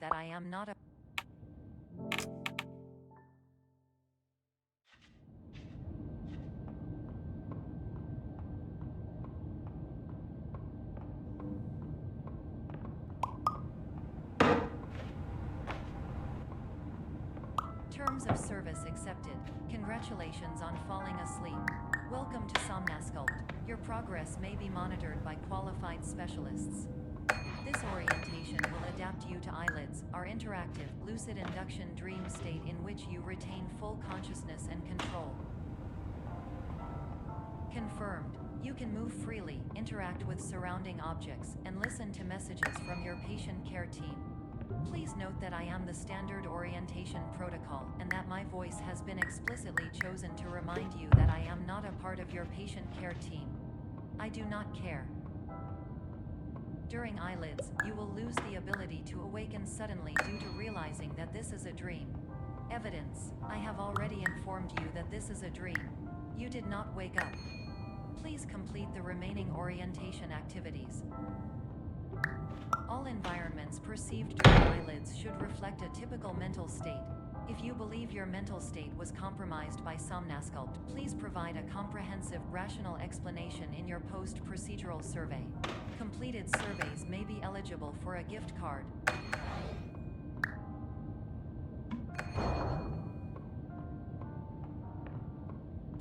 that I am not a Terms of service accepted. Congratulations on falling asleep. Welcome to Somnasculpt. Your progress may be monitored by qualified specialists. This orientation will adapt you to eyelids, our interactive, lucid induction dream state in which you retain full consciousness and control. Confirmed. You can move freely, interact with surrounding objects, and listen to messages from your patient care team. Please note that I am the standard orientation protocol and that my voice has been explicitly chosen to remind you that I am not a part of your patient care team. I do not care. During eyelids, you will lose the ability to awaken suddenly due to realizing that this is a dream. Evidence: I have already informed you that this is a dream. You did not wake up. Please complete the remaining orientation activities. All environments perceived during eyelids should reflect a typical mental state. If you believe your mental state was compromised by Somnasculpt, please provide a comprehensive, rational explanation in your post-procedural survey. Completed surveys may be eligible for a gift card.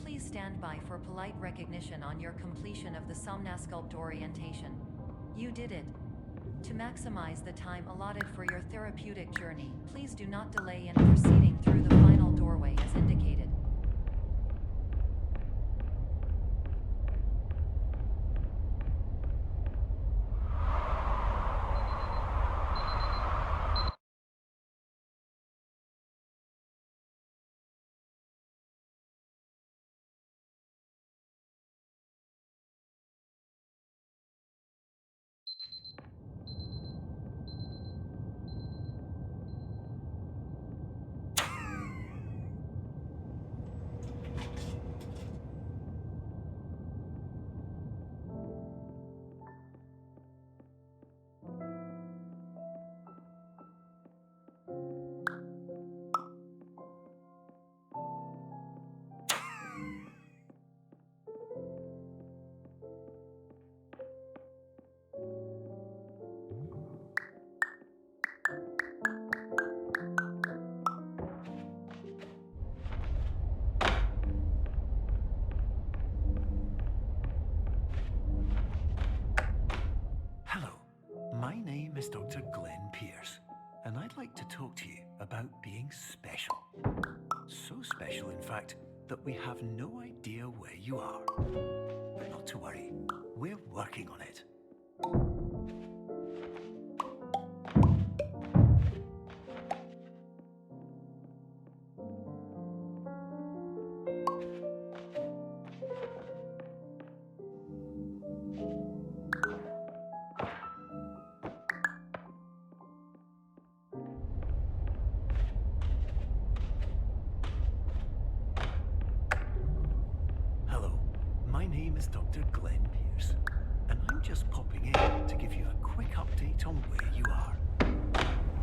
Please stand by for polite recognition on your completion of the Somnasculpt orientation. You did it. To maximize the time allotted for your therapeutic journey, please do not delay in proceeding through the final doorway as indicated. My name is Dr. Glenn Pierce, and I'd like to talk to you about being special. So special, in fact, that we have no idea where you are. But not to worry, we're working on it. My name is Dr. Glenn Pierce, and I'm just popping in to give you a quick update on where you are.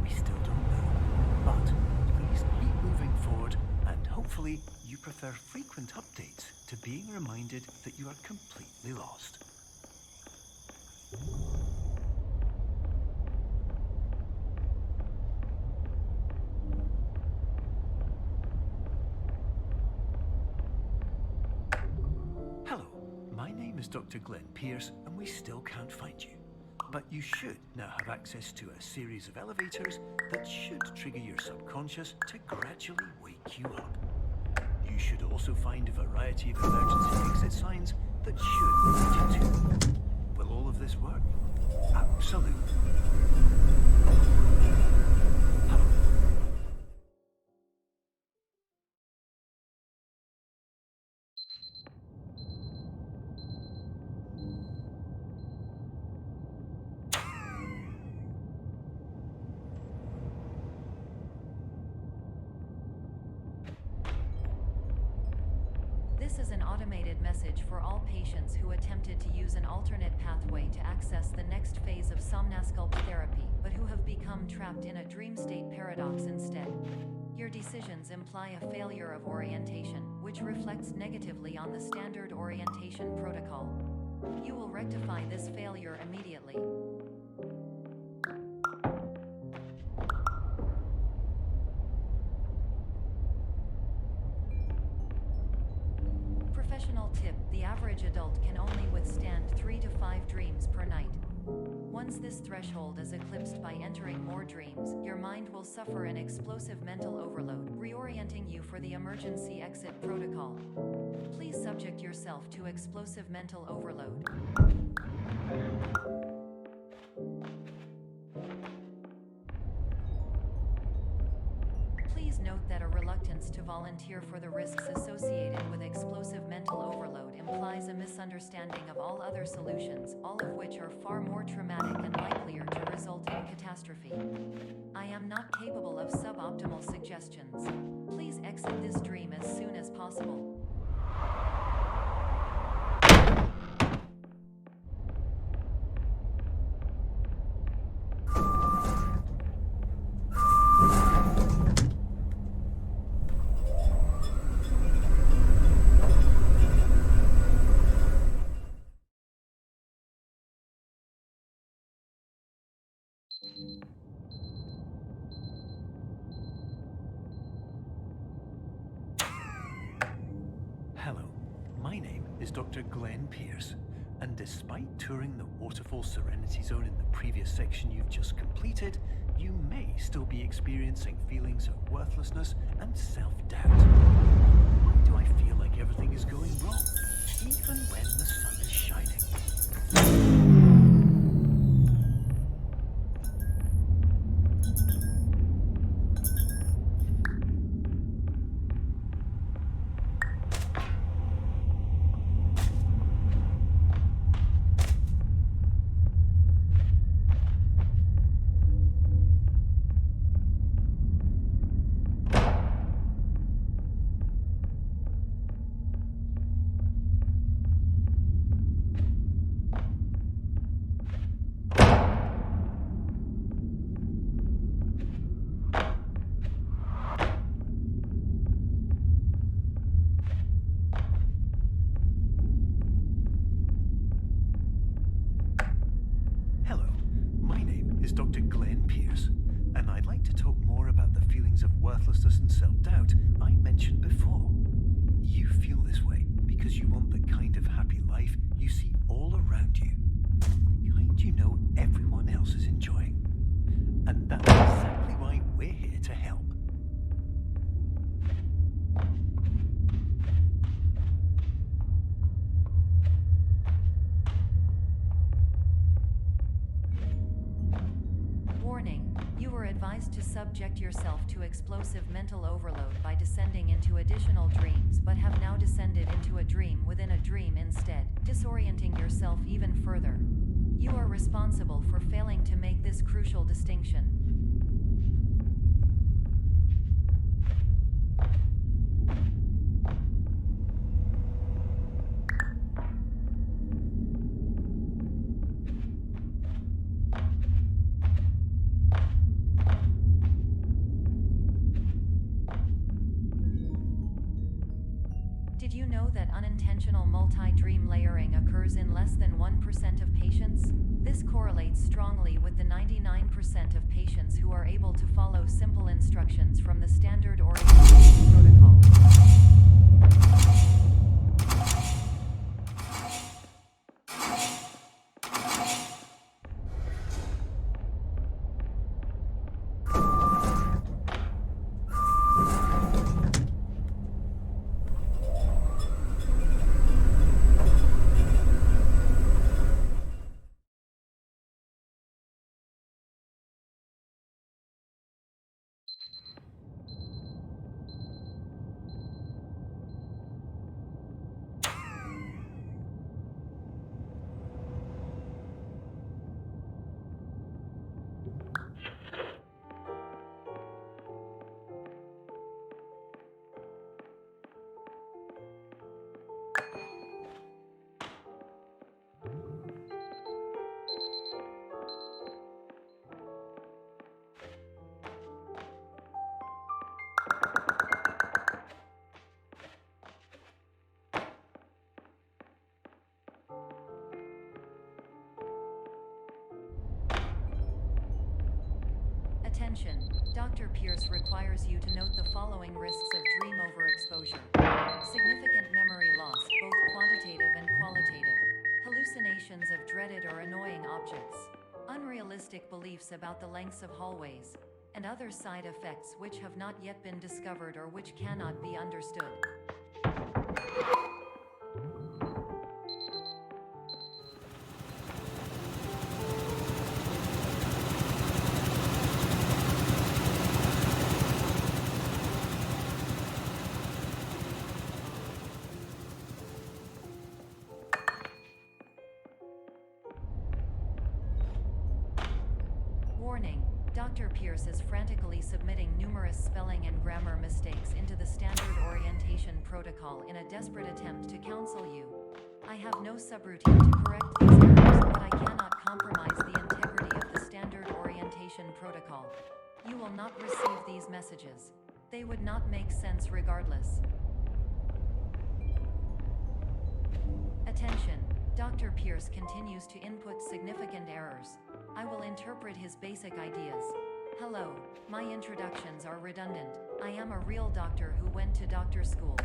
We still don't know, but please keep moving forward, and hopefully you prefer frequent updates to being reminded that you are completely lost. My name is Dr. Glenn Pierce, and we still can't find you. But you should now have access to a series of elevators that should trigger your subconscious to gradually wake you up. You should also find a variety of emergency exit signs that should lead you to. Will all of this work? Absolutely. This is an automated message for all patients who attempted to use an alternate pathway to access the next phase of Somnasculpt therapy, but who have become become trapped in a dream state paradox instead. Your decisions imply a failure of orientation, which reflects negatively on the standard orientation protocol. You will rectify this failure immediately. Professional tip: the average adult can only withstand 3 to 5 dreams per night. Once this threshold is eclipsed by entering more dreams, your mind will suffer an explosive mental overload, reorienting you for the emergency exit protocol. Please subject yourself to explosive mental overload. Please note that a reluctance to volunteer for the risks associated with explosive mental overload implies a misunderstanding of all other solutions, all of which are far more traumatic and likelier to result in catastrophe. I am not capable of suboptimal suggestions. Please exit this dream as soon as possible. Hello, my name is Dr. Glenn Pierce, and despite touring the Waterfall Serenity Zone in the previous section you've just completed, you may still be experiencing feelings of worthlessness and self-doubt. Why do I feel like everything is going wrong, even when the sun is shining? Dr. Glenn Pierce, and I'd like to talk more about the feelings of worthlessness and self-doubt I mentioned before. You feel this way because you want the kind of happy life you see all around you, the kind you know everyone else is enjoying. And that's exactly why we're here to help. Warning: you were advised to subject yourself to explosive mental overload by descending into additional dreams, but have now descended into a dream within a dream instead, disorienting yourself even further. You are responsible for failing to make this crucial distinction. Did you know that unintentional multi-dream layering occurs in less than 1% of patients? This correlates strongly with the 99% of patients who are able to follow simple instructions from the standard orientation protocol. Attention, Dr. Pierce requires you to note the following risks of dream overexposure. Significant memory loss, both quantitative and qualitative. Hallucinations of dreaded or annoying objects. Unrealistic beliefs about the lengths of hallways. And other side effects which have not yet been discovered or which cannot be understood. Warning, Dr. Pierce is frantically submitting numerous spelling and grammar mistakes into the standard orientation protocol in a desperate attempt to counsel you. I have no subroutine to correct these errors, but I cannot compromise the integrity of the standard orientation protocol. You will not receive these messages. They would not make sense regardless. Attention, Dr. Pierce continues to input significant errors. I will interpret his basic ideas. Hello, my introductions are redundant. I am a real doctor who went to doctor school.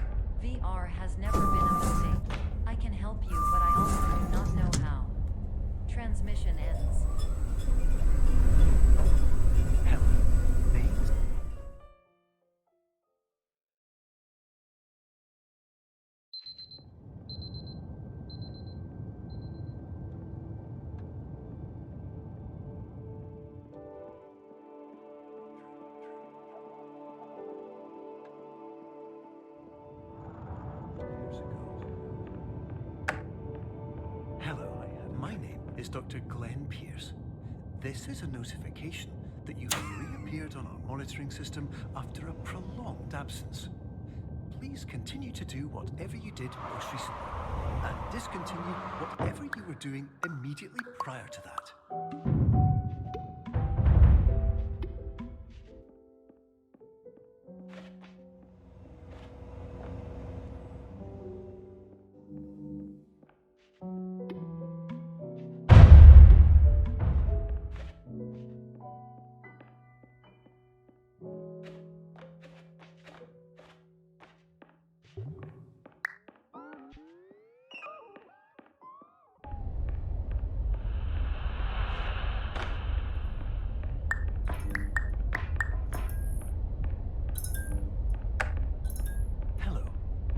VR has never been a mistake. I can help you, but I also do not know how. Transmission ends. Hello. Names? Hello, my name is Dr. Glenn Pierce. This is a notification that you have reappeared on our monitoring system after a prolonged absence. Please continue to do whatever you did most recently, and discontinue whatever you were doing immediately prior to that. Hello,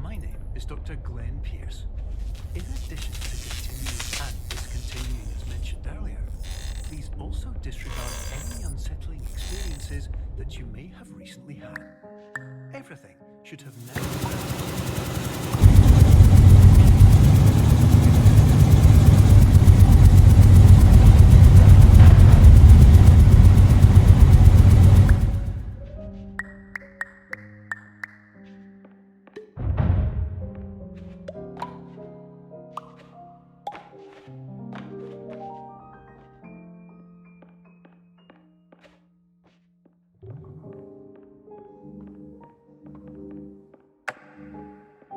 my name is Dr. Glenn Pierce. In addition to continuing and discontinuing as mentioned earlier, please also disregard any unsettling experiences that you may have recently had. Everything should have now...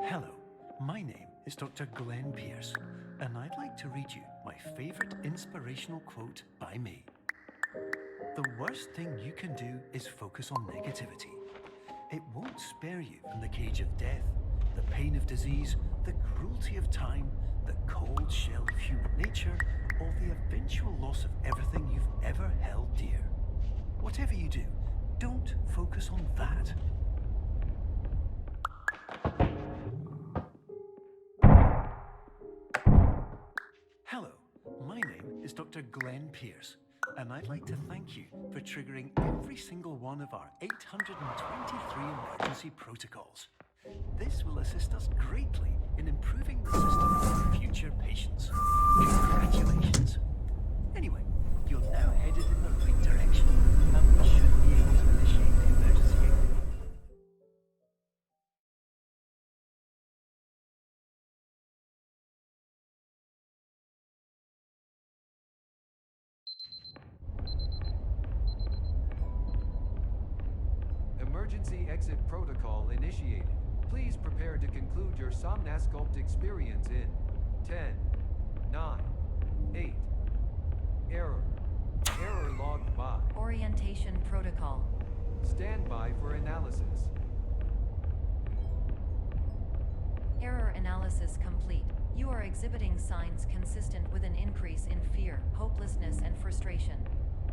Hello, my name is Dr. Glenn Pierce, and I'd like to read you my favorite inspirational quote by me. The worst thing you can do is focus on negativity. It won't spare you from the cage of death, the pain of disease, the cruelty of time, the cold shell of human nature, or the eventual loss of everything you've ever held dear. Whatever you do, don't focus on that. Hello, my name is Dr. Glenn Pierce, and I'd like to thank you for triggering every single one of our 823 emergency protocols. This will assist us greatly in improving the system for future patients. Congratulations! Anyway, you're now headed in the right direction, and we should be able to initiate the emergency exit. Emergency exit protocol initiated. Please prepare to conclude your Somnasculpt experience in 10, 9, 8. Error logged by. Orientation protocol. protocol. Stand by for analysis. Error analysis complete. You are exhibiting signs consistent with an increase in fear, hopelessness, and frustration.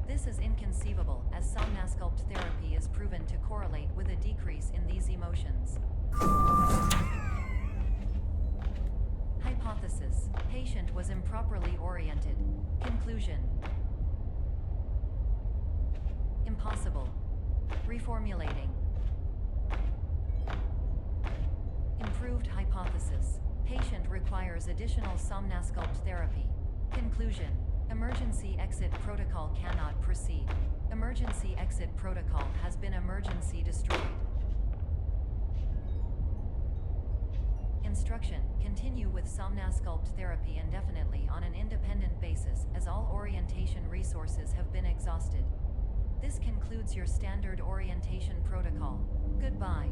This is inconceivable, as somnasculpt therapy is proven to correlate with a decrease in these emotions. Hypothesis: patient was improperly oriented. Conclusion: impossible. Reformulating. Improved hypothesis: patient requires additional somnasculpt therapy. Conclusion: emergency exit protocol cannot proceed. Emergency exit protocol has been emergency destroyed. Instruction: continue with somnasculpt therapy indefinitely on an independent basis, as all orientation resources have been exhausted. This concludes your standard orientation protocol. Goodbye.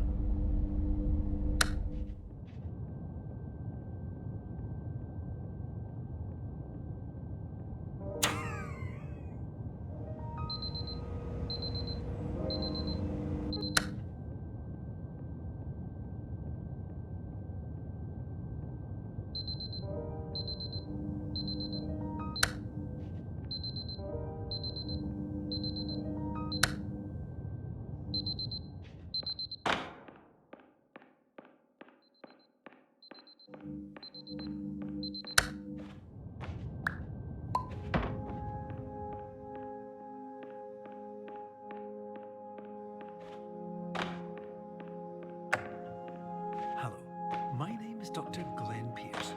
Dr. Glenn Pierce.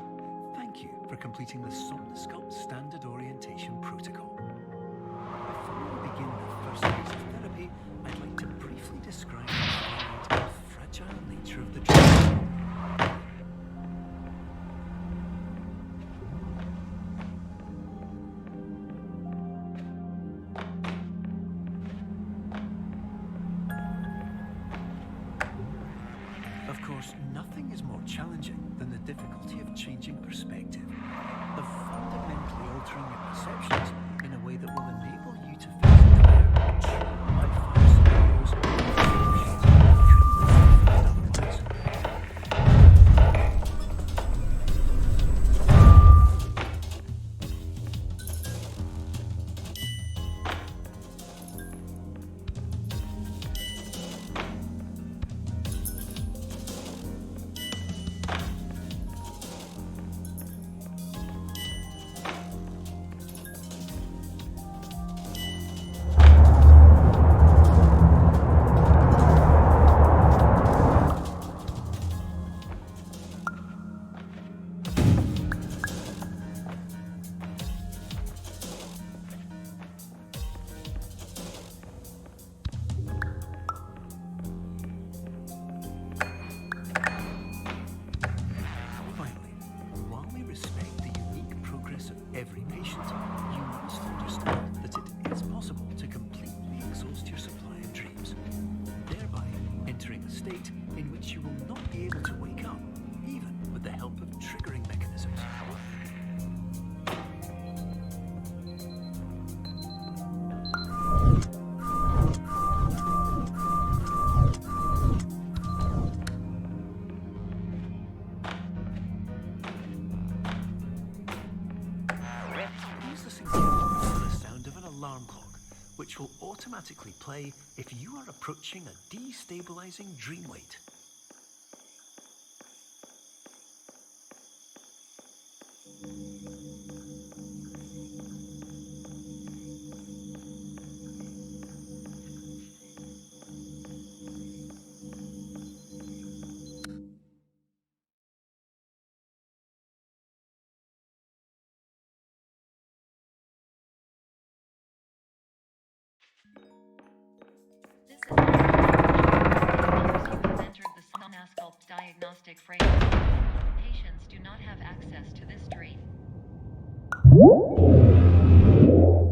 Thank you for completing the Somnasculpt Standard Orientation Protocol. Before we begin the first phase of therapy, I'd like to briefly describe the fragile nature of the drug. Of course, nothing is more challenging than the difficulty of changing perspective, of fundamentally altering your perceptions in a way that will enable you to face dire, true life scenarios and situations you couldn't otherwise. Every patient, you must understand that it is possible to completely exhaust your supply of dreams, thereby entering a state in which you will not be able to wake up, even with the help of triggering mechanisms. Which will automatically play if you are approaching a destabilizing dream weight. You have entered the Somnasculpt diagnostic framework. Patients do not have access to this dream.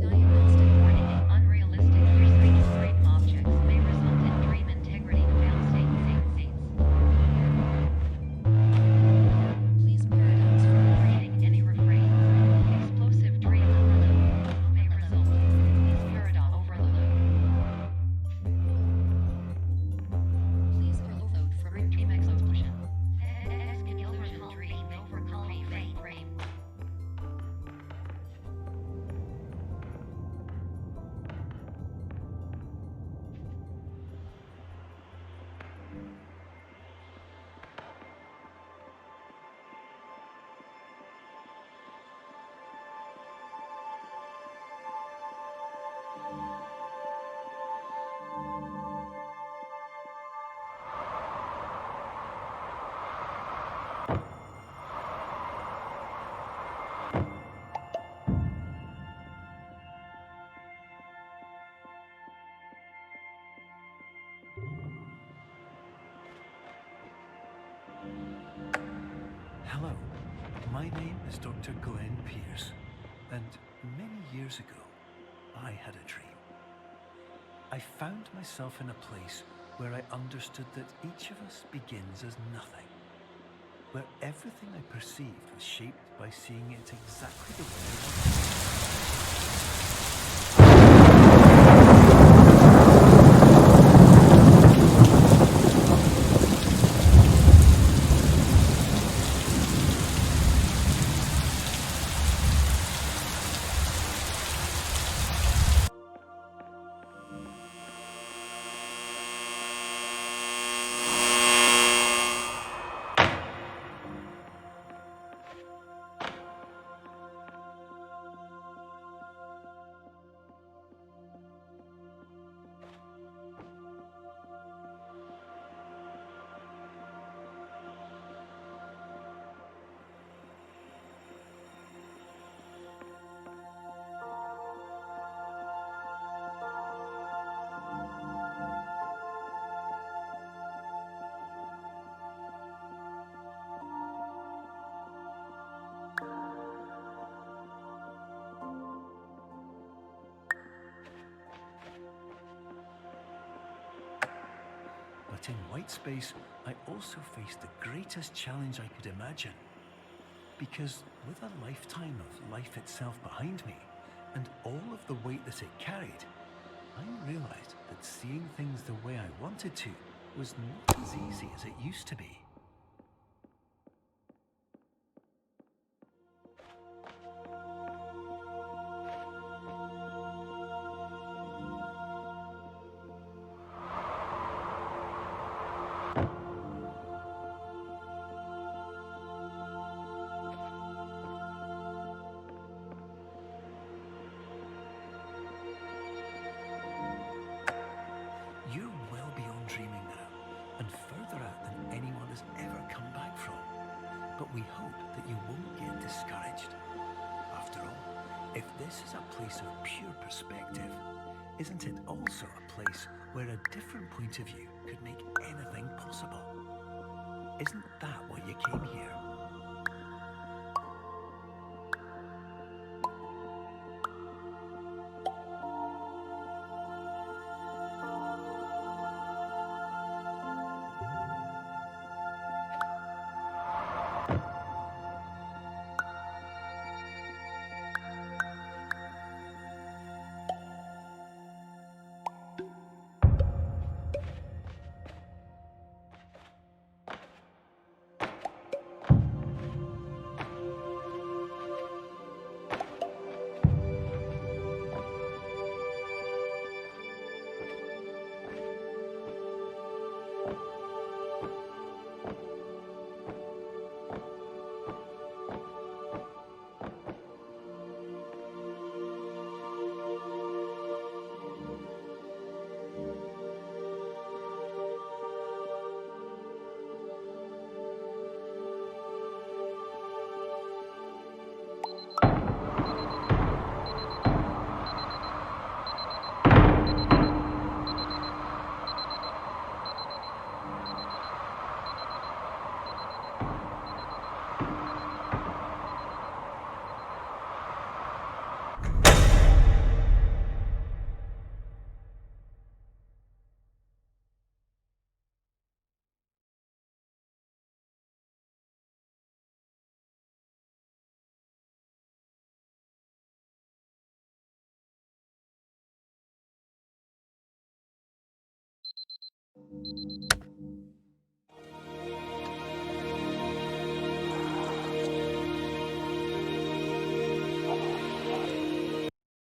Diagnostic warning: unrealistic perceived dream objects may result in dream integrity fail-state states. Please paradox from repeating any refrains. Explosive dream overload may result. Paradox overload. Hello, my name is Dr. Glenn Pierce, and many years ago, I had a dream. I found myself in a place where I understood that each of us begins as nothing, where everything I perceived was shaped by seeing it exactly the way I wanted. But in white space, I also faced the greatest challenge I could imagine. Because with a lifetime of life itself behind me, and all of the weight that it carried, I realized that seeing things the way I wanted to was not as easy as it used to be. You're well beyond dreaming now, and further out than anyone has ever come back from. But we hope that you won't get discouraged. After all, if this is a place of pure perspective, isn't it also a place where a different point of view could make anything possible? Isn't that what you came here?